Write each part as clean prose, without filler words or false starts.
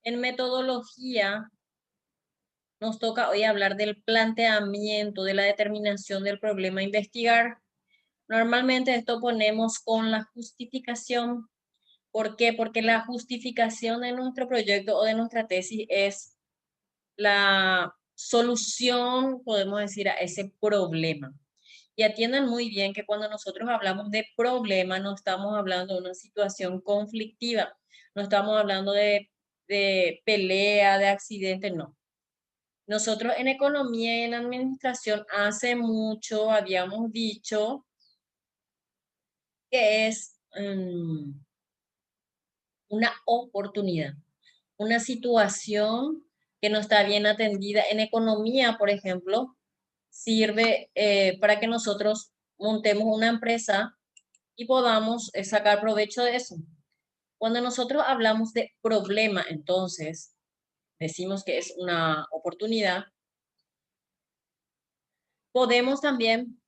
En metodología nos toca hoy hablar del planteamiento, de la determinación del problema a investigar. Normalmente esto ponemos con la justificación. ¿Por qué? Porque la justificación de nuestro proyecto o de nuestra tesis es la solución, podemos decir, a ese problema. Y atiendan muy bien que cuando nosotros hablamos de problema, no estamos hablando de una situación conflictiva, no estamos hablando de pelea, de accidente, no. Nosotros en economía y en administración hace mucho habíamos dicho que es una oportunidad, una situación que no está bien atendida. En economía, por ejemplo, sirve para que nosotros montemos una empresa y podamos sacar provecho de eso. Cuando nosotros hablamos de problema, entonces decimos que es una oportunidad. Podemos también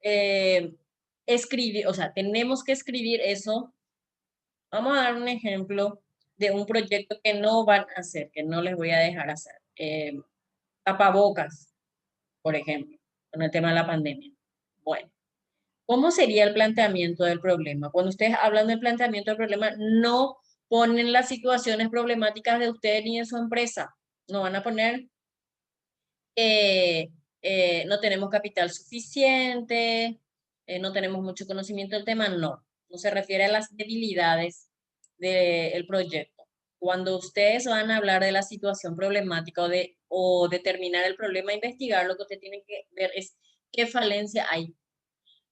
eh, escribir, o sea, tenemos que escribir eso. Vamos a dar un ejemplo de un proyecto que no van a hacer, que no les voy a dejar hacer. Tapabocas, por ejemplo, con el tema de la pandemia. Bueno, ¿cómo sería el planteamiento del problema? Cuando ustedes hablan del planteamiento del problema, no ponen las situaciones problemáticas de usted ni de su empresa. No van a poner no tenemos capital suficiente, no tenemos mucho conocimiento del tema, no. No se refiere a las debilidades del proyecto. Cuando ustedes van a hablar de la situación problemática o determinar el problema a investigar, lo que ustedes tienen que ver es qué falencia hay,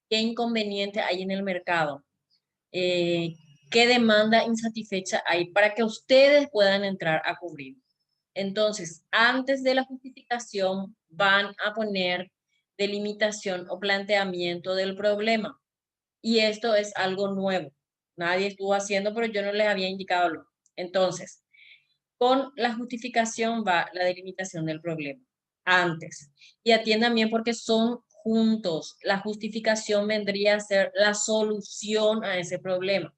qué inconveniente hay en el mercado, eh, qué demanda insatisfecha hay para que ustedes puedan entrar a cubrir. Entonces, antes de la justificación van a poner delimitación o planteamiento del problema. Y esto es algo nuevo. Nadie estuvo haciendo, pero yo no les había indicado lo. Entonces, con la justificación va la delimitación del problema. Antes. Y atiendan bien porque son juntos. La justificación vendría a ser la solución a ese problema.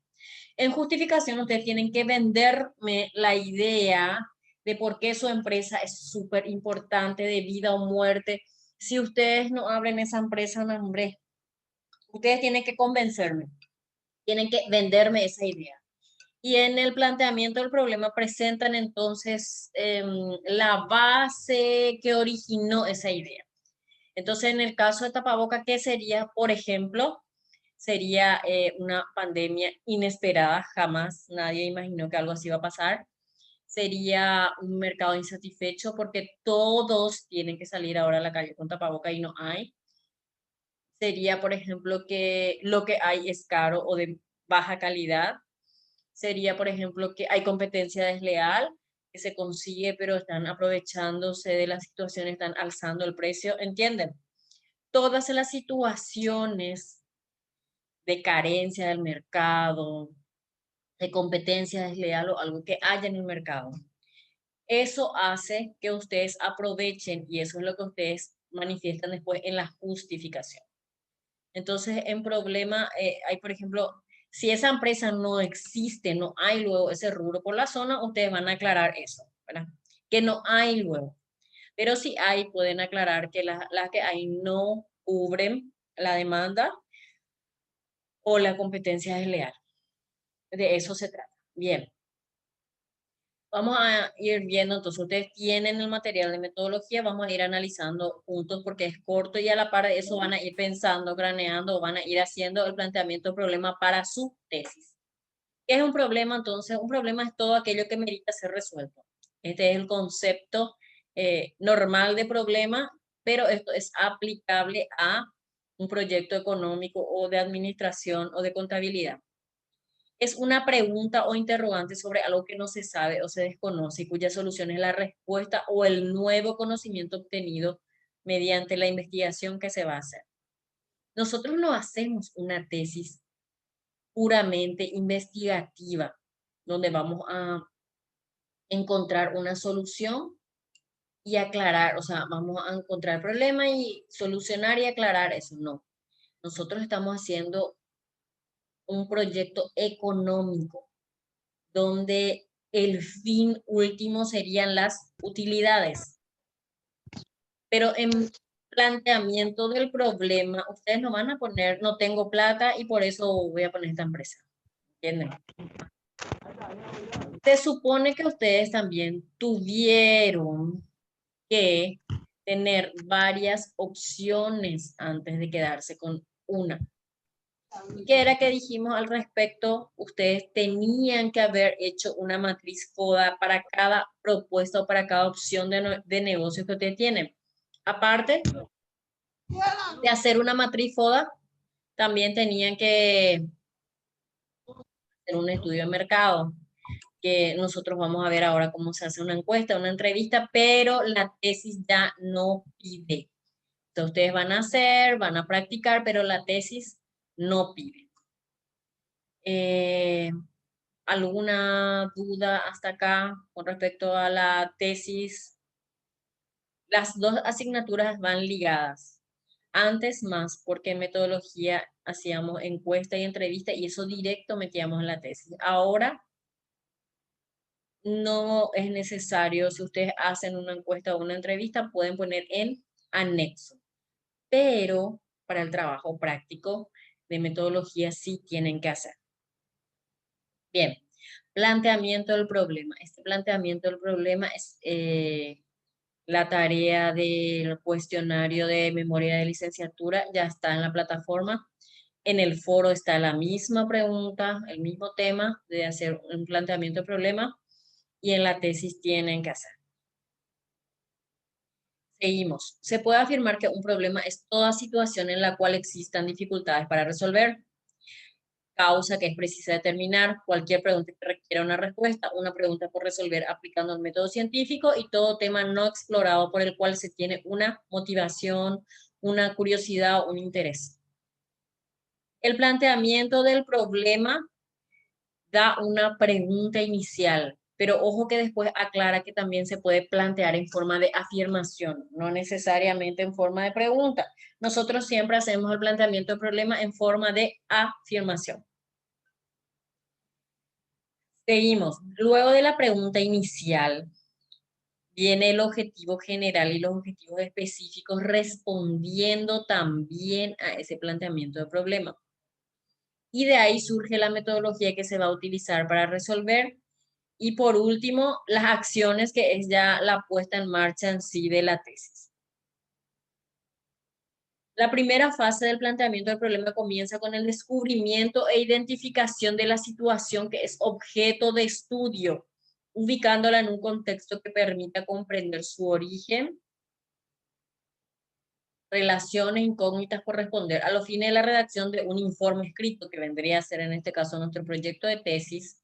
En justificación, ustedes tienen que venderme la idea de por qué su empresa es súper importante de vida o muerte. Si ustedes no abren esa empresa, no, hombre, ustedes tienen que convencerme, tienen que venderme esa idea. Y en el planteamiento del problema presentan entonces la base que originó esa idea. Entonces, en el caso de tapaboca, ¿qué sería? Por ejemplo, sería una pandemia inesperada, jamás nadie imaginó que algo así iba a pasar. Sería un mercado insatisfecho porque todos tienen que salir ahora a la calle con tapaboca y no hay. Sería, por ejemplo, que lo que hay es caro o de baja calidad. Sería, por ejemplo, que hay competencia desleal, que se consigue, pero están aprovechándose de la situación, están alzando el precio, ¿entienden? Todas las situaciones de carencia del mercado, de competencia desleal o algo que haya en el mercado. Eso hace que ustedes aprovechen y eso es lo que ustedes manifiestan después en la justificación. Entonces, en problema, hay, por ejemplo, si esa empresa no existe, no hay luego ese rubro por la zona, ustedes van a aclarar eso, ¿verdad? Que no hay luego. Pero si hay, pueden aclarar que las que hay no cubren la demanda o la competencia desleal. De eso se trata. Bien, vamos a ir viendo, entonces ustedes tienen el material de metodología, vamos a ir analizando juntos porque es corto y a la par de eso van a ir pensando, craneando, o van a ir haciendo el planteamiento del problema para su tesis. ¿Qué es un problema entonces? Un problema es todo aquello que merita ser resuelto. Este es el concepto normal de problema, pero esto es aplicable a un proyecto económico o de administración o de contabilidad. Es una pregunta o interrogante sobre algo que no se sabe o se desconoce y cuya solución es la respuesta o el nuevo conocimiento obtenido mediante la investigación que se va a hacer. Nosotros no hacemos una tesis puramente investigativa, donde vamos a encontrar una solución y aclarar, o sea, vamos a encontrar el problema y solucionar y aclarar eso. No, nosotros estamos haciendo un proyecto económico donde el fin último serían las utilidades. Pero en planteamiento del problema, ustedes no van a poner, no tengo plata y por eso voy a poner esta empresa. ¿Entienden? Se supone que ustedes también tuvieron que tener varias opciones antes de quedarse con una. ¿Qué era que dijimos al respecto? Ustedes tenían que haber hecho una matriz FODA para cada propuesta o para cada opción de negocio que ustedes tienen. Aparte de hacer una matriz FODA, también tenían que hacer un estudio de mercado, que nosotros vamos a ver ahora cómo se hace una encuesta, una entrevista, pero la tesis ya no pide. Entonces ustedes van a hacer, van a practicar, pero la tesis no pide. ¿Alguna duda hasta acá con respecto a la tesis? Las dos asignaturas van ligadas. Antes más, porque en metodología hacíamos encuesta y entrevista y eso directo metíamos en la tesis. Ahora no es necesario, si ustedes hacen una encuesta o una entrevista, pueden poner en anexo. Pero para el trabajo práctico de metodología sí tienen que hacer. Bien, planteamiento del problema. Este planteamiento del problema es la tarea del cuestionario de memoria de licenciatura, ya está en la plataforma. En el foro está la misma pregunta, el mismo tema de hacer un planteamiento de problema y en la tesis tienen que hacer. Seguimos. Se puede afirmar que un problema es toda situación en la cual existan dificultades para resolver. Causa que es precisa determinar, cualquier pregunta que requiera una respuesta, una pregunta por resolver aplicando el método científico y todo tema no explorado por el cual se tiene una motivación, una curiosidad o un interés. El planteamiento del problema da una pregunta inicial, pero ojo que después aclara que también se puede plantear en forma de afirmación, no necesariamente en forma de pregunta. Nosotros siempre hacemos el planteamiento del problema en forma de afirmación. Seguimos. Luego de la pregunta inicial, viene el objetivo general y los objetivos específicos respondiendo también a ese planteamiento de problema. Y de ahí surge la metodología que se va a utilizar para resolver. Y por último, las acciones, que es ya la puesta en marcha en sí de la tesis. La primera fase del planteamiento del problema comienza con el descubrimiento e identificación de la situación que es objeto de estudio, ubicándola en un contexto que permita comprender su origen, relaciones, incógnitas por responder, a los fines de la redacción de un informe escrito, que vendría a ser en este caso nuestro proyecto de tesis.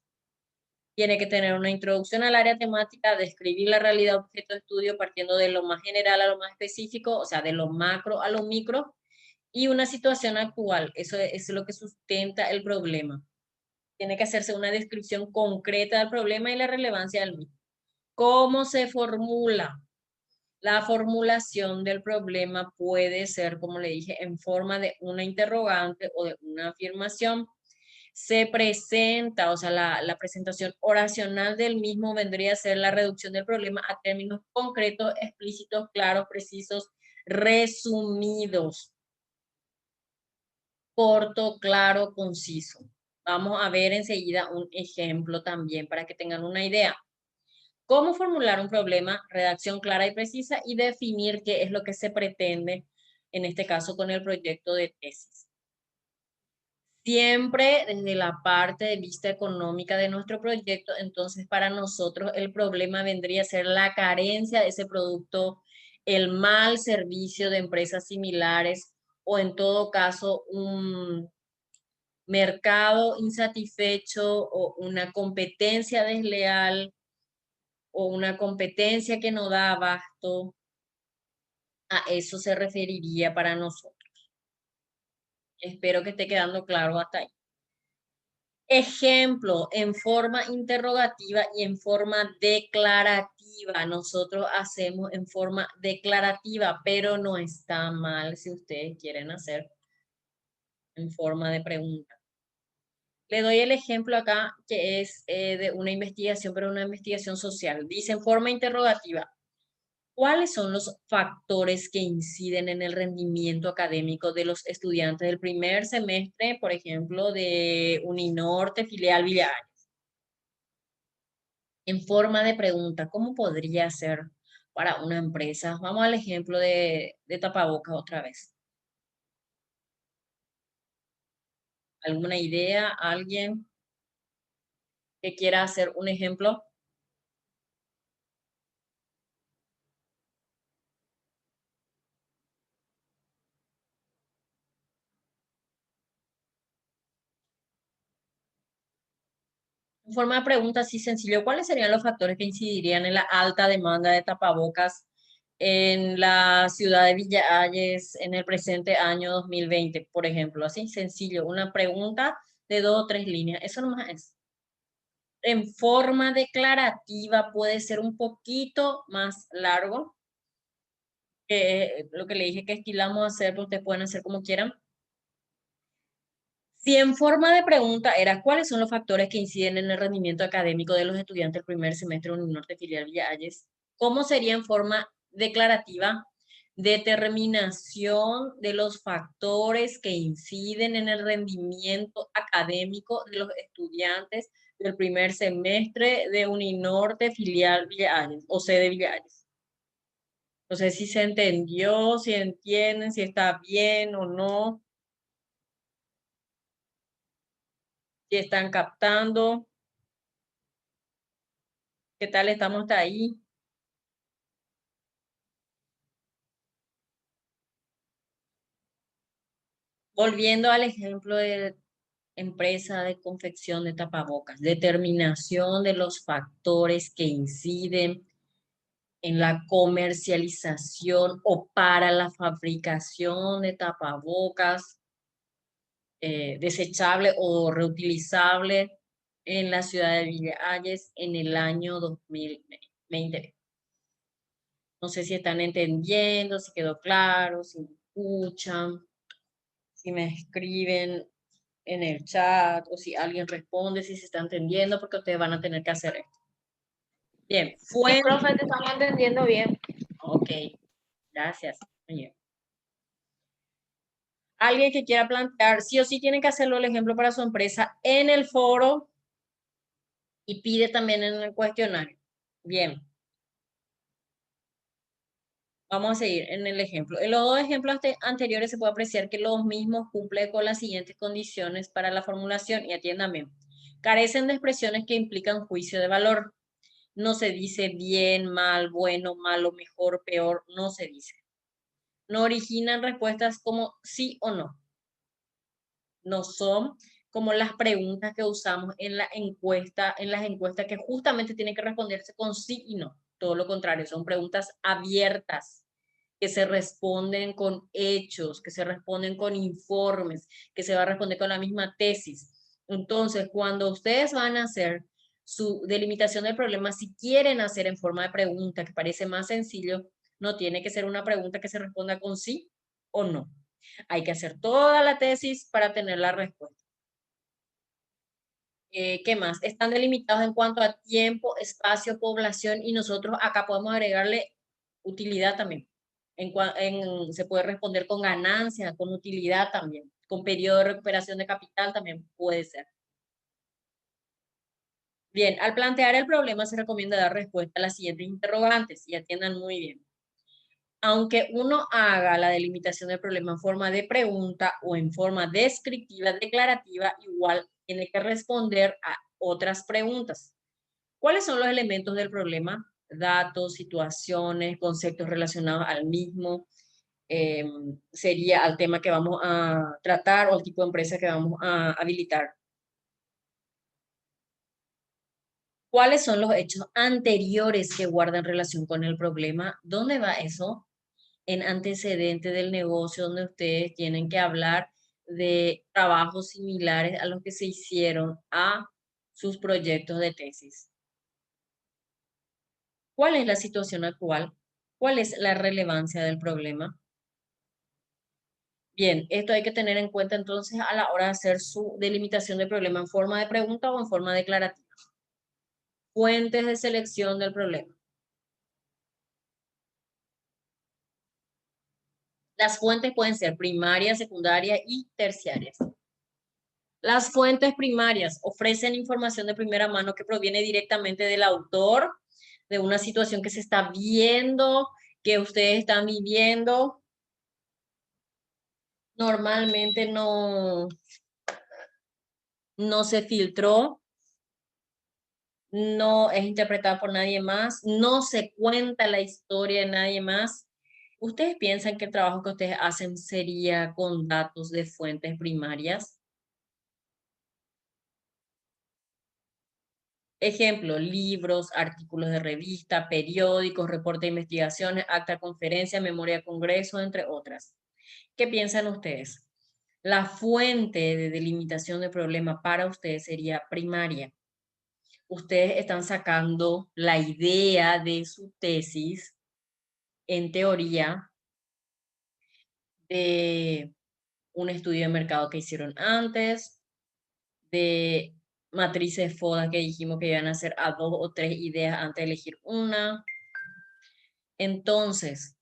Tiene que tener una introducción al área temática, describir la realidad objeto de estudio partiendo de lo más general a lo más específico, o sea, de lo macro a lo micro, y una situación actual. Eso es lo que sustenta el problema. Tiene que hacerse una descripción concreta del problema y la relevancia del mismo. ¿Cómo se formula? La formulación del problema puede ser, como le dije, en forma de una interrogante o de una afirmación. Se presenta, o sea, la presentación oracional del mismo vendría a ser la reducción del problema a términos concretos, explícitos, claros, precisos, resumidos. Corto, claro, conciso. Vamos a ver enseguida un ejemplo también para que tengan una idea. ¿Cómo formular un problema? Redacción clara y precisa y definir qué es lo que se pretende, en este caso con el proyecto de tesis. Siempre desde la parte de vista económica de nuestro proyecto, entonces para nosotros el problema vendría a ser la carencia de ese producto, el mal servicio de empresas similares o en todo caso un mercado insatisfecho o una competencia desleal o una competencia que no da abasto. A eso se referiría para nosotros. Espero que esté quedando claro hasta ahí. Ejemplo, en forma interrogativa y en forma declarativa. Nosotros hacemos en forma declarativa, pero no está mal si ustedes quieren hacer en forma de pregunta. Le doy el ejemplo acá que es de una investigación, pero una investigación social. Dice en forma interrogativa, ¿cuáles son los factores que inciden en el rendimiento académico de los estudiantes del primer semestre, por ejemplo, de Uninorte, filial Villa Añas? En forma de pregunta, ¿cómo podría ser para una empresa? Vamos al ejemplo de tapabocas otra vez. ¿Alguna idea? ¿Alguien que quiera hacer un ejemplo? En forma de pregunta así sencillo, ¿cuáles serían los factores que incidirían en la alta demanda de tapabocas en la ciudad de Villa Ayes en el presente año 2020, por ejemplo? Así sencillo, una pregunta de 2 o 3 líneas. Eso nomás es. En forma declarativa puede ser un poquito más largo, que lo que le dije que estilamos a hacer, pues ustedes pueden hacer como quieran. Si en forma de pregunta era cuáles son los factores que inciden en el rendimiento académico de los estudiantes del primer semestre de Uninorte Filial Villa Ayes, ¿cómo sería en forma declarativa? Determinación de los factores que inciden en el rendimiento académico de los estudiantes del primer semestre de Uninorte Filial Villa Ayes o sede Villa Ayes. No sé si se entendió, si entienden, si está bien o no, si están captando. ¿Qué tal estamos hasta ahí? Volviendo al ejemplo de empresa de confección de tapabocas, determinación de los factores que inciden en la comercialización o para la fabricación de tapabocas desechable o reutilizable en la ciudad de Villa Ayes en el año 2020. No sé si están entendiendo, si quedó claro, si me escuchan, si me escriben en el chat o si alguien responde, si se está entendiendo, porque ustedes van a tener que hacer esto. Bien, Sí, profe, te estamos entendiendo bien. Ok, gracias. Oye, alguien que quiera plantear, sí o sí tienen que hacerlo el ejemplo para su empresa en el foro y pide también en el cuestionario. Bien, vamos a seguir en el ejemplo. En los 2 ejemplos anteriores se puede apreciar que los mismos cumplen con las siguientes condiciones para la formulación y atiendan bien. Carecen de expresiones que implican juicio de valor. No se dice bien, mal, bueno, malo, mejor, peor, no se dice. No originan respuestas como sí o no. No son como las preguntas que usamos en la encuesta, en las encuestas que justamente tienen que responderse con sí y no. Todo lo contrario, son preguntas abiertas que se responden con hechos, que se responden con informes, que se va a responder con la misma tesis. Entonces, cuando ustedes van a hacer su delimitación del problema, si quieren hacer en forma de pregunta, que parece más sencillo, no tiene que ser una pregunta que se responda con sí o no. Hay que hacer toda la tesis para tener la respuesta. ¿Qué más? Están delimitados en cuanto a tiempo, espacio, población y nosotros acá podemos agregarle utilidad también. Se puede responder con ganancia, con utilidad también, con periodo de recuperación de capital también puede ser. Bien, al plantear el problema se recomienda dar respuesta a las siguientes interrogantes y atiendan muy bien. Aunque uno haga la delimitación del problema en forma de pregunta o en forma descriptiva, declarativa, igual tiene que responder a otras preguntas. ¿Cuáles son los elementos del problema? Datos, situaciones, conceptos relacionados al mismo, sería al tema que vamos a tratar o el tipo de empresa que vamos a habilitar. ¿Cuáles son los hechos anteriores que guardan relación con el problema? ¿Dónde va eso? En antecedente del negocio, donde ustedes tienen que hablar de trabajos similares a los que se hicieron a sus proyectos de tesis. ¿Cuál es la situación actual? ¿Cuál es la relevancia del problema? Bien, esto hay que tener en cuenta entonces a la hora de hacer su delimitación del problema en forma de pregunta o en forma declarativa. Fuentes de selección del problema. Las fuentes pueden ser primarias, secundarias y terciarias. Las fuentes primarias ofrecen información de primera mano que proviene directamente del autor, de una situación que se está viendo, que ustedes están viviendo. Normalmente no se filtró, no es interpretada por nadie más, no se cuenta la historia de nadie más. ¿Ustedes piensan que el trabajo que ustedes hacen sería con datos de fuentes primarias? Ejemplo, libros, artículos de revista, periódicos, reportes de investigaciones, acta de conferencia, memoria de congreso, entre otras. ¿Qué piensan ustedes? La fuente de delimitación de problema para ustedes sería primaria. Ustedes están sacando la idea de su tesis, en teoría, de un estudio de mercado que hicieron antes, de matrices FODA que dijimos que iban a hacer a 2 o 3 ideas antes de elegir una. Entonces,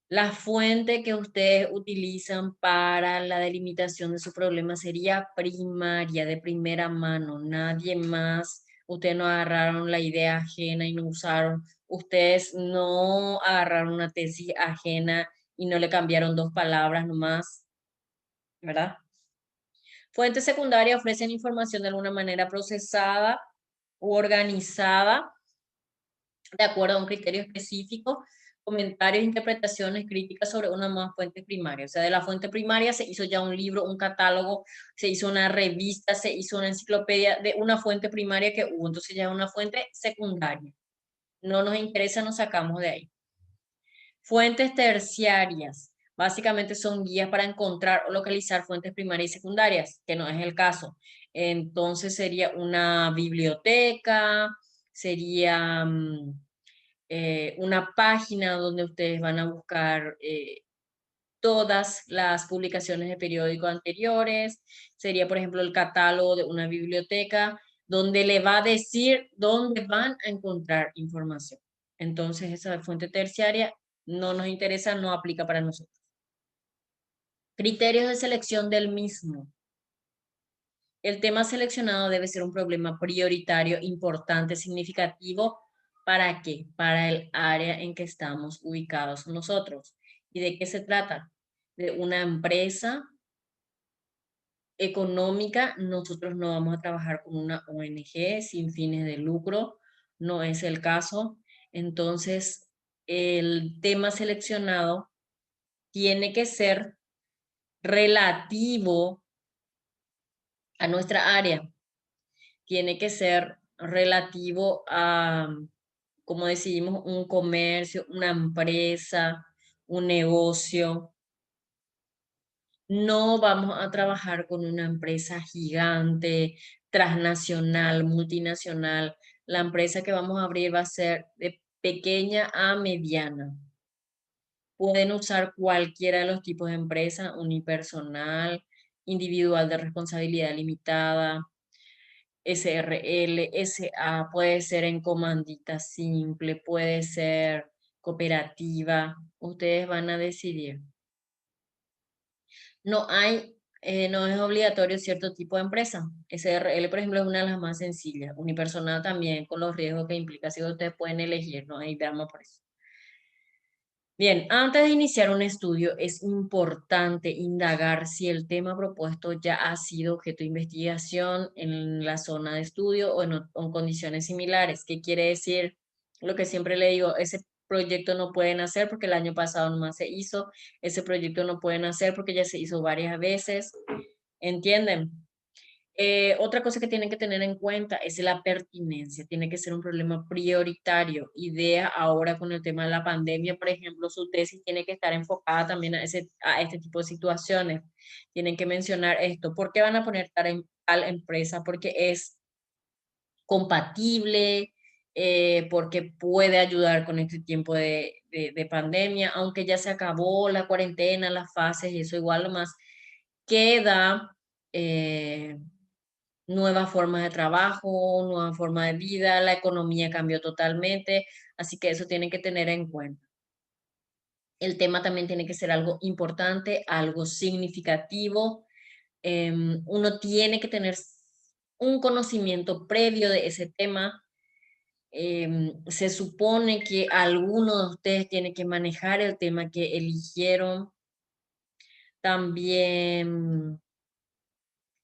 la fuente que ustedes utilizan para la delimitación de su problema sería primaria, de primera mano, nadie más. Ustedes no agarraron la idea ajena y no usaron. Ustedes no agarraron una tesis ajena y no le cambiaron 2 palabras nomás, ¿verdad? Fuentes secundarias ofrecen información de alguna manera procesada u organizada de acuerdo a un criterio específico, comentarios, interpretaciones, críticas sobre una más fuente primaria. O sea, de la fuente primaria se hizo ya un libro, un catálogo, se hizo una revista, se hizo una enciclopedia de una fuente primaria que hubo. Entonces ya es una fuente secundaria. No nos interesa, nos sacamos de ahí. Fuentes terciarias. Básicamente son guías para encontrar o localizar fuentes primarias y secundarias, que no es el caso. Entonces sería una biblioteca, sería una página donde ustedes van a buscar todas las publicaciones de periódicos anteriores. Sería, por ejemplo, el catálogo de una biblioteca donde le va a decir dónde van a encontrar información. Entonces, esa fuente terciaria no nos interesa, no aplica para nosotros. Criterios de selección del mismo. El tema seleccionado debe ser un problema prioritario, importante, significativo. ¿Para qué? Para el área en que estamos ubicados nosotros. ¿Y de qué se trata? De una empresa económica. Nosotros no vamos a trabajar con una ONG sin fines de lucro. No es el caso. Entonces, el tema seleccionado tiene que ser relativo a nuestra área. Tiene que ser relativo a, como decidimos, un comercio, una empresa, un negocio. No vamos a trabajar con una empresa gigante, transnacional, multinacional. La empresa que vamos a abrir va a ser de pequeña a mediana. Pueden usar cualquiera de los tipos de empresa, unipersonal, individual de responsabilidad limitada, SRL, SA, puede ser en comandita simple, puede ser cooperativa. Ustedes van a decidir. No es obligatorio cierto tipo de empresa. SRL, por ejemplo, es una de las más sencillas. Unipersonal también, con los riesgos que implica, así que ustedes pueden elegir, ¿no? Ahí veamos por eso. Bien, antes de iniciar un estudio es importante indagar si el tema propuesto ya ha sido objeto de investigación en la zona de estudio o en condiciones similares. ¿Qué quiere decir? Lo que siempre le digo, ese proyecto no pueden hacer porque el año pasado nomás se hizo, ese proyecto no pueden hacer porque ya se hizo varias veces. ¿Entienden? Otra cosa que tienen que tener en cuenta es la pertinencia. Tiene que ser un problema prioritario. Idea ahora con el tema de la pandemia, por ejemplo, su tesis tiene que estar enfocada también a este tipo de situaciones. Tienen que mencionar esto. ¿Por qué van a poner tal empresa? Porque es compatible, porque puede ayudar con este tiempo de de pandemia, aunque ya se acabó la cuarentena, las fases y eso igual lo más, queda nuevas formas de trabajo, nueva forma de vida, la economía cambió totalmente, así que eso tienen que tener en cuenta. El tema también tiene que ser algo importante, algo significativo. Uno tiene que tener un conocimiento previo de ese tema. Se supone que alguno de ustedes tiene que manejar el tema que eligieron. También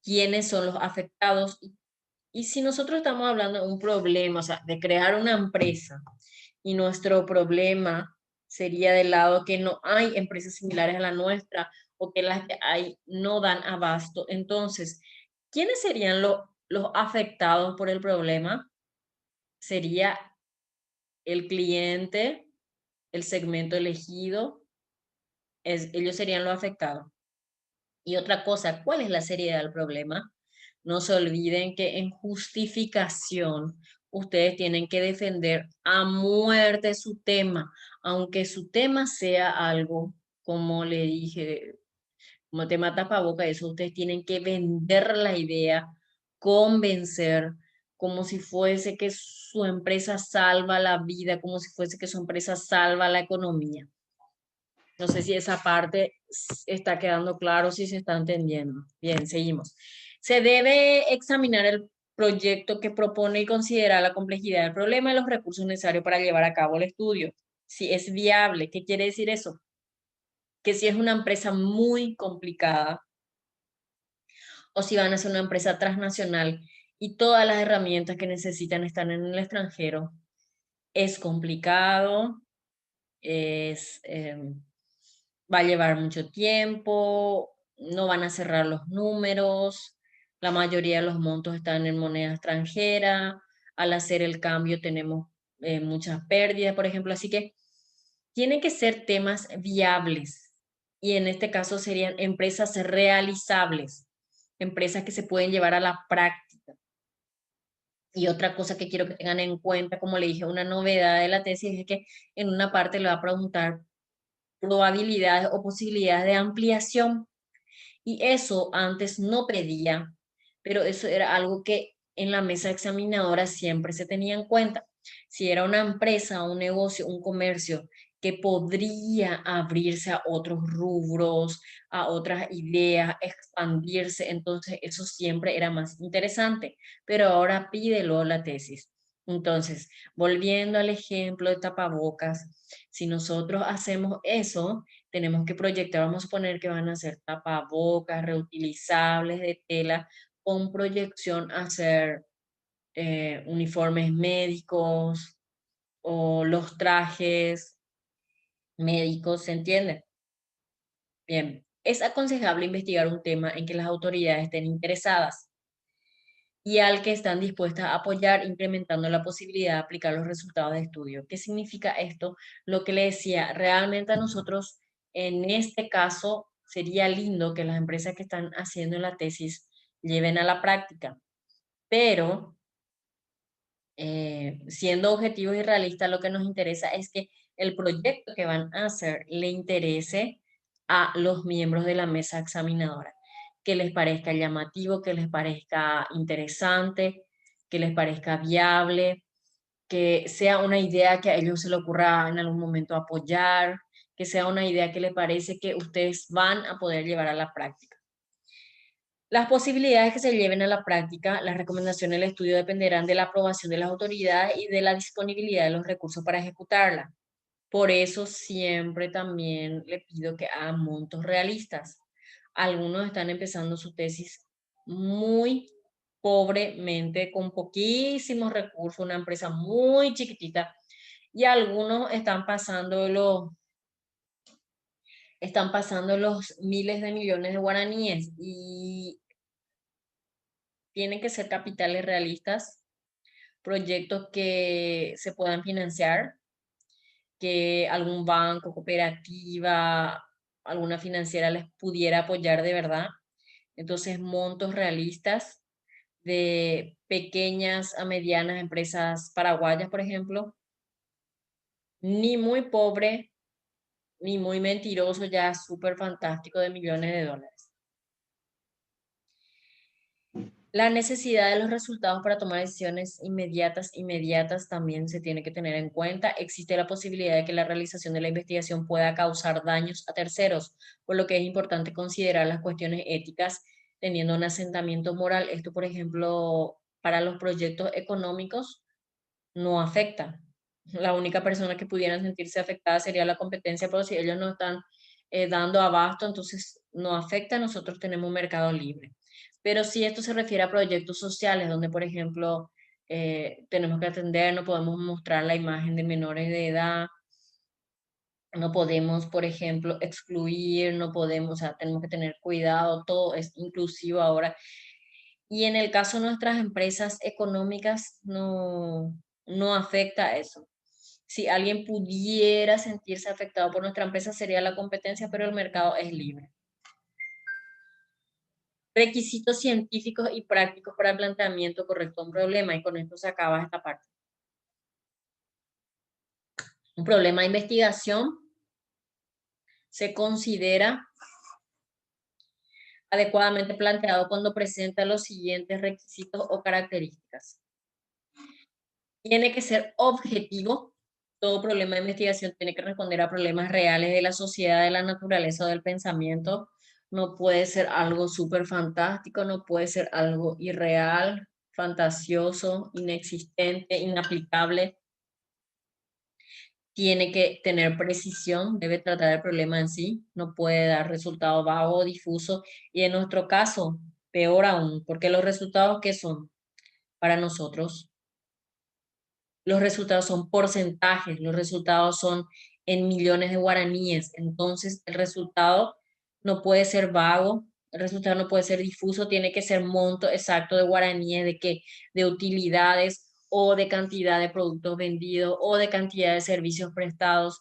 quiénes son los afectados. Y si nosotros estamos hablando de un problema, o sea, de crear una empresa, y nuestro problema sería del lado que no hay empresas similares a la nuestra o que las que hay no dan abasto, entonces, ¿quiénes serían los afectados por el problema? Sería el cliente, el segmento elegido, ellos serían los afectados. Y otra cosa, ¿cuál es la seriedad del problema? No se olviden que en justificación ustedes tienen que defender a muerte su tema, aunque su tema sea algo, como le dije, como tema tapaboca, eso ustedes tienen que vender la idea, convencer, como si fuese que su empresa salva la vida, como si fuese que su empresa salva la economía. No sé si esa parte está quedando claro, si se está entendiendo. Bien, seguimos. Se debe examinar el proyecto que propone y considerar la complejidad del problema y los recursos necesarios para llevar a cabo el estudio. Si es viable, ¿qué quiere decir eso? Que si es una empresa muy complicada o si van a ser una empresa transnacional y todas las herramientas que necesitan están en el extranjero, es complicado, va a llevar mucho tiempo, no van a cerrar los números, la mayoría de los montos están en moneda extranjera, al hacer el cambio tenemos muchas pérdidas, por ejemplo, así que tienen que ser temas viables y en este caso serían empresas realizables, empresas que se pueden llevar a la práctica. Y otra cosa que quiero que tengan en cuenta, como le dije, una novedad de la tesis es que en una parte le va a preguntar probabilidades o posibilidades de ampliación. Y eso antes no pedía, pero eso era algo que en la mesa examinadora siempre se tenía en cuenta. Si era una empresa, un negocio, un comercio que podría abrirse a otros rubros, a otras ideas, expandirse, entonces eso siempre era más interesante, pero ahora pídelo la tesis. Entonces, volviendo al ejemplo de tapabocas, si nosotros hacemos eso, tenemos que proyectar, vamos a suponer que van a ser tapabocas reutilizables de tela con proyección a hacer uniformes médicos o los trajes médicos, ¿se entiende? Bien, es aconsejable investigar un tema en que las autoridades estén interesadas y al que están dispuestas a apoyar, incrementando la posibilidad de aplicar los resultados de estudio. ¿Qué significa esto? Lo que le decía, realmente a nosotros, en este caso, sería lindo que las empresas que están haciendo la tesis lleven a la práctica, pero siendo objetivos y realistas, lo que nos interesa es que el proyecto que van a hacer le interese a los miembros de la mesa examinadora, que les parezca llamativo, que les parezca interesante, que les parezca viable, que sea una idea que a ellos se les ocurra en algún momento apoyar, que sea una idea que les parece que ustedes van a poder llevar a la práctica. Las posibilidades que se lleven a la práctica, las recomendaciones del estudio dependerán de la aprobación de las autoridades y de la disponibilidad de los recursos para ejecutarla. Por eso siempre también le pido que hagan montos realistas. Algunos están empezando su tesis muy pobremente, con poquísimos recursos, una empresa muy chiquitita, y algunos están pasando los miles de millones de guaraníes y tienen que ser capitales realistas, proyectos que se puedan financiar, que algún banco, cooperativa, alguna financiera les pudiera apoyar de verdad. Entonces, montos realistas de pequeñas a medianas empresas paraguayas, por ejemplo, ni muy pobre, ni muy mentiroso, ya súper fantástico de millones de dólares. La necesidad de los resultados para tomar decisiones inmediatas también se tiene que tener en cuenta. Existe la posibilidad de que la realización de la investigación pueda causar daños a terceros, por lo que es importante considerar las cuestiones éticas teniendo un asentamiento moral. Esto, por ejemplo, para los proyectos económicos no afecta. La única persona que pudiera sentirse afectada sería la competencia, pero si ellos no están dando abasto, entonces no afecta, nosotros tenemos un mercado libre. Pero si esto se refiere a proyectos sociales, donde, por ejemplo, tenemos que atender, no podemos mostrar la imagen de menores de edad, no podemos, por ejemplo, excluir, no podemos, o sea, tenemos que tener cuidado, todo es inclusivo ahora. Y en el caso de nuestras empresas económicas, no afecta eso. Si alguien pudiera sentirse afectado por nuestra empresa, sería la competencia, pero el mercado es libre. Requisitos científicos y prácticos para el planteamiento correcto de un problema, y con esto se acaba esta parte. Un problema de investigación se considera adecuadamente planteado cuando presenta los siguientes requisitos o características. Tiene que ser objetivo. Todo problema de investigación tiene que responder a problemas reales de la sociedad, de la naturaleza o del pensamiento. No puede ser algo súper fantástico, no puede ser algo irreal, fantasioso, inexistente, inaplicable. Tiene que tener precisión, debe tratar el problema en sí, no puede dar resultado vago o difuso. Y en nuestro caso, peor aún, porque los resultados que son para nosotros, los resultados son porcentajes, los resultados son en millones de guaraníes, entonces el resultado no puede ser vago, el resultado no puede ser difuso, tiene que ser monto exacto de guaraníes, de qué, de utilidades o de cantidad de productos vendidos o de cantidad de servicios prestados.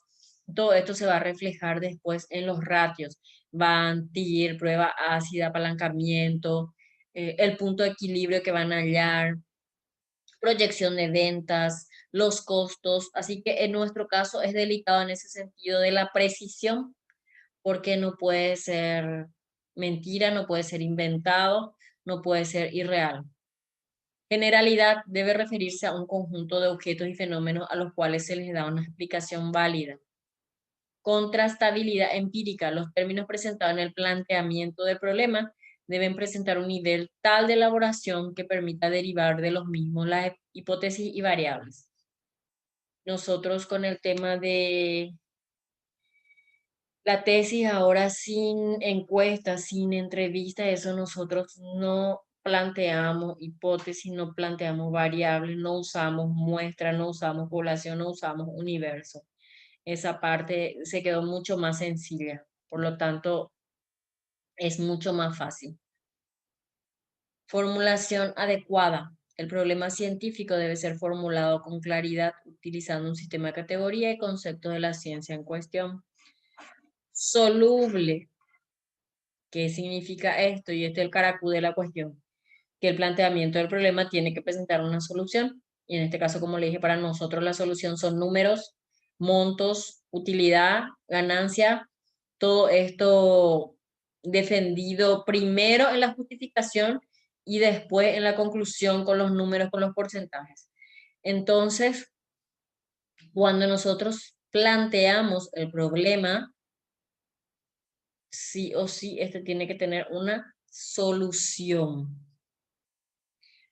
Todo esto se va a reflejar después en los ratios, Van TIR, prueba ácida, apalancamiento, el punto de equilibrio que van a hallar, proyección de ventas, los costos. Así que en nuestro caso es delicado en ese sentido de la precisión, porque no puede ser mentira, no puede ser inventado, no puede ser irreal. Generalidad debe referirse a un conjunto de objetos y fenómenos a los cuales se les da una explicación válida. Contrastabilidad empírica. Los términos presentados en el planteamiento del problema deben presentar un nivel tal de elaboración que permita derivar de los mismos las hipótesis y variables. Nosotros con el tema de la tesis ahora sin encuestas, sin entrevistas, eso nosotros no planteamos hipótesis, no planteamos variables, no usamos muestras, no usamos población, no usamos universo. Esa parte se quedó mucho más sencilla, por lo tanto es mucho más fácil. Formulación adecuada. El problema científico debe ser formulado con claridad utilizando un sistema de categoría y conceptos de la ciencia en cuestión. Soluble. ¿Qué significa esto? Y este es el caracú de la cuestión. Que el planteamiento del problema tiene que presentar una solución. Y en este caso, como le dije, para nosotros la solución son números, montos, utilidad, ganancia, todo esto defendido primero en la justificación y después en la conclusión con los números, con los porcentajes. Entonces, cuando nosotros planteamos el problema, sí o sí, este tiene que tener una solución.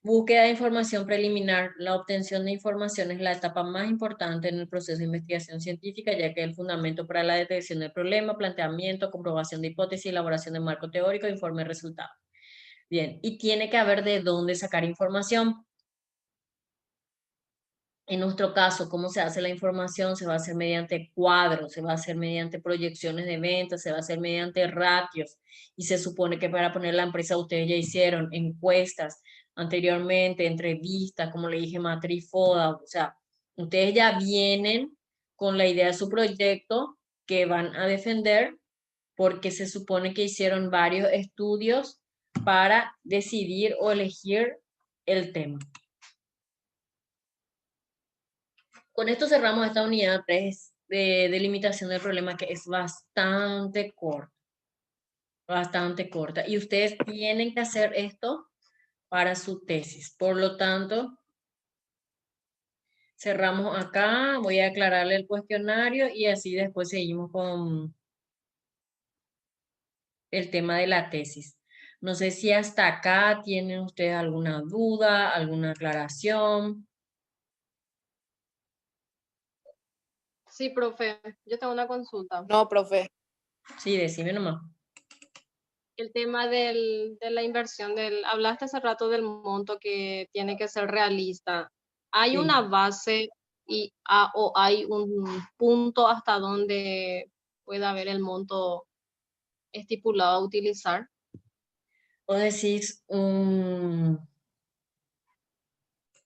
Búsqueda de información preliminar. La obtención de información es la etapa más importante en el proceso de investigación científica, ya que es el fundamento para la detección del problema, planteamiento, comprobación de hipótesis, elaboración de marco teórico, informe de resultados. Bien, y tiene que haber de dónde sacar información. En nuestro caso, ¿cómo se hace la información? Se va a hacer mediante cuadros, se va a hacer mediante proyecciones de ventas, se va a hacer mediante ratios. Y se supone que para poner la empresa ustedes ya hicieron encuestas anteriormente, entrevistas, como le dije, matriz FODA. O sea, ustedes ya vienen con la idea de su proyecto que van a defender porque se supone que hicieron varios estudios para decidir o elegir el tema. Con esto cerramos esta unidad 3 de delimitación del problema, que es bastante corta. Bastante corta. Y ustedes tienen que hacer esto para su tesis. Por lo tanto, cerramos acá. Voy a aclararle el cuestionario y así después seguimos con el tema de la tesis. No sé si hasta acá tienen ustedes alguna duda, alguna aclaración. Sí, profe, yo tengo una consulta. No, profe. Sí, decime nomás. El tema de la inversión, hablaste hace rato del monto que tiene que ser realista. ¿Hay Sí. una base o hay un punto hasta donde puede haber el monto estipulado a utilizar? O decís un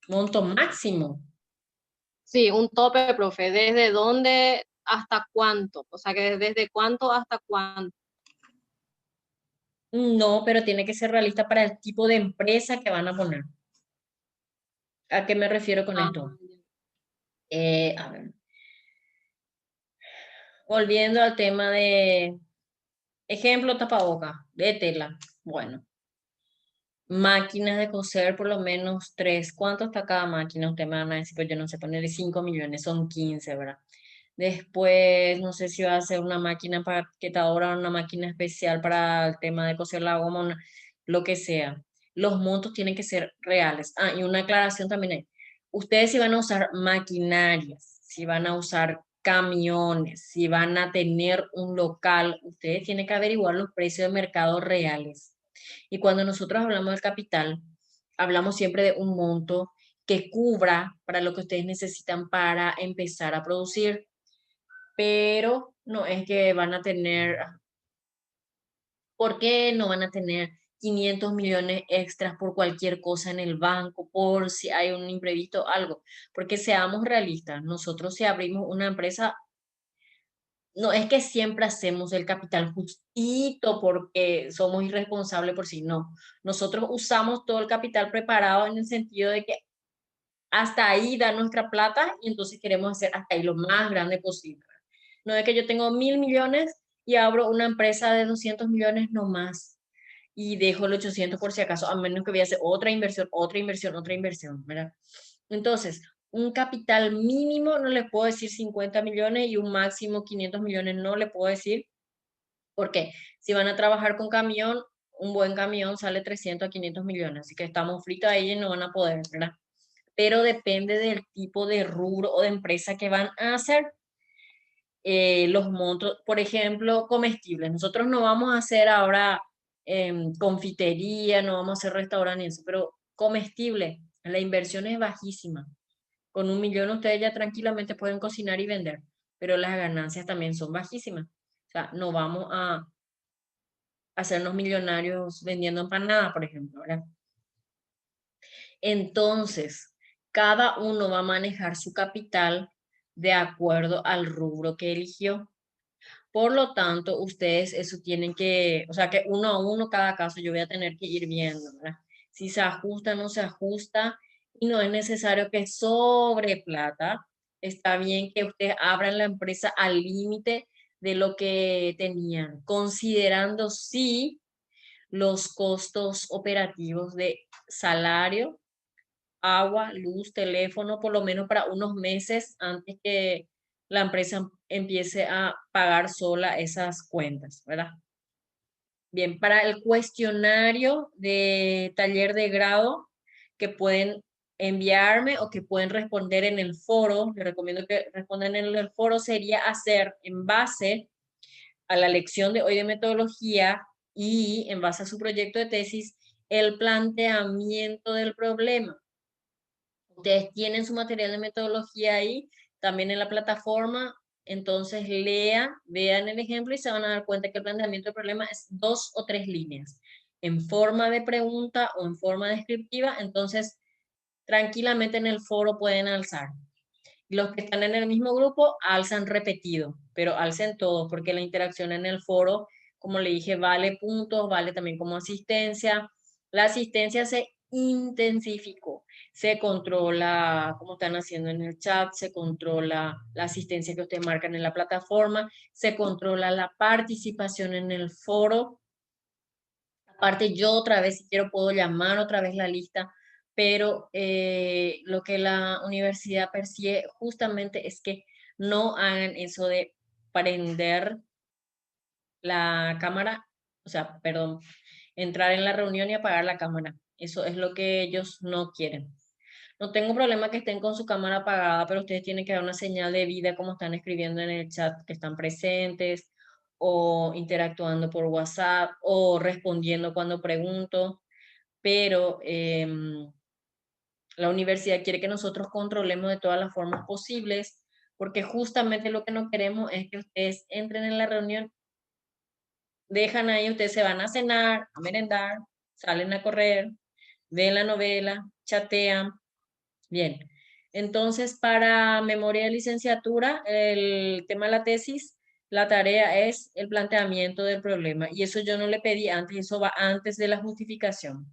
monto máximo. Sí, un tope, profe. ¿Desde dónde hasta cuánto? O sea, que desde cuánto hasta cuánto. No, pero tiene que ser realista para el tipo de empresa que van a poner. ¿A qué me refiero con Ah, esto? A ver. Volviendo al tema de ejemplo, tapaboca de tela. Bueno, máquinas de coser por lo menos 3. ¿Cuánto está cada máquina? Usted me van a decir, pues yo no sé, ponerle 5 millones, son 15, ¿verdad? Después, no sé si va a ser una máquina paquetadora o una máquina especial para el tema de coser la goma, lo que sea. Los montos tienen que ser reales. Ah, y una aclaración también hay. Ustedes si van a usar maquinarias, si van a usar camiones, si van a tener un local, ustedes tienen que averiguar los precios de mercado reales. Y cuando nosotros hablamos del capital, hablamos siempre de un monto que cubra para lo que ustedes necesitan para empezar a producir, pero no es que van a tener, ¿por qué no van a tener 500 millones extras por cualquier cosa en el banco, por si hay un imprevisto, algo? Porque seamos realistas, nosotros si abrimos una empresa, no es que siempre hacemos el capital justito porque somos irresponsables por si no. Nosotros usamos todo el capital preparado en el sentido de que hasta ahí da nuestra plata y entonces queremos hacer hasta ahí lo más grande posible. No es que yo tengo 1.000 millones y abro una empresa de 200 millones no más y dejo los 800 por si acaso, a menos que voy a hacer otra inversión, otra inversión, otra inversión, ¿verdad? Entonces, un capital mínimo no le puedo decir 50 millones y un máximo 500 millones no le puedo decir, porque si van a trabajar con camión, un buen camión sale 300 a 500 millones, así que estamos fritos ahí y no van a poder, ¿verdad? Pero depende del tipo de rubro o de empresa que van a hacer. Los montos, por ejemplo, comestibles. Nosotros no vamos a hacer ahora confitería, no vamos a hacer restaurantes, pero comestible, la inversión es bajísima. Con 1 millón ustedes ya tranquilamente pueden cocinar y vender, pero las ganancias también son bajísimas. O sea, no vamos a hacernos millonarios vendiendo empanadas, por ejemplo, ¿verdad? Entonces, cada uno va a manejar su capital de acuerdo al rubro que eligió. Por lo tanto, ustedes eso tienen que, o sea, que uno a uno cada caso yo voy a tener que ir viendo, ¿verdad? Si se ajusta, no se ajusta, y no es necesario que sobre plata. Está bien que ustedes abran la empresa al límite de lo que tenían, considerando sí los costos operativos de salario, agua, luz, teléfono, por lo menos para unos meses antes que la empresa empiece a pagar sola esas cuentas, ¿verdad? Bien, para el cuestionario de taller de grado que pueden enviarme o que pueden responder en el foro, les recomiendo que respondan en el foro, sería hacer en base a la lección de hoy de metodología y en base a su proyecto de tesis, el planteamiento del problema. Ustedes tienen su material de metodología ahí, también en la plataforma, entonces vean el ejemplo y se van a dar cuenta que el planteamiento del problema es 2 o 3 líneas, en forma de pregunta o en forma descriptiva, entonces tranquilamente en el foro pueden alzar. Los que están en el mismo grupo alzan repetido, pero alcen todos, porque la interacción en el foro, como le dije, vale puntos, vale también como asistencia. La asistencia se intensificó. Se controla cómo están haciendo en el chat, se controla la asistencia que ustedes marcan en la plataforma, se controla la participación en el foro. Aparte, yo otra vez, si quiero, puedo llamar otra vez la lista, pero lo que la universidad persigue justamente es que no hagan eso de prender la cámara, o sea, perdón, entrar en la reunión y apagar la cámara. Eso es lo que ellos no quieren. No tengo problema que estén con su cámara apagada, pero ustedes tienen que dar una señal de vida como están escribiendo en el chat que están presentes o interactuando por WhatsApp o respondiendo cuando pregunto, pero la universidad quiere que nosotros controlemos de todas las formas posibles, porque justamente lo que no queremos es que ustedes entren en la reunión, dejan ahí, ustedes se van a cenar, a merendar, salen a correr, ven la novela, chatean. Bien, entonces para memoria de licenciatura, el tema de la tesis, la tarea es el planteamiento del problema y eso yo no le pedí antes, eso va antes de la justificación.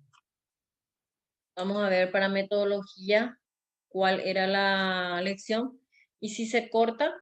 Vamos a ver para metodología cuál era la lección y si se corta,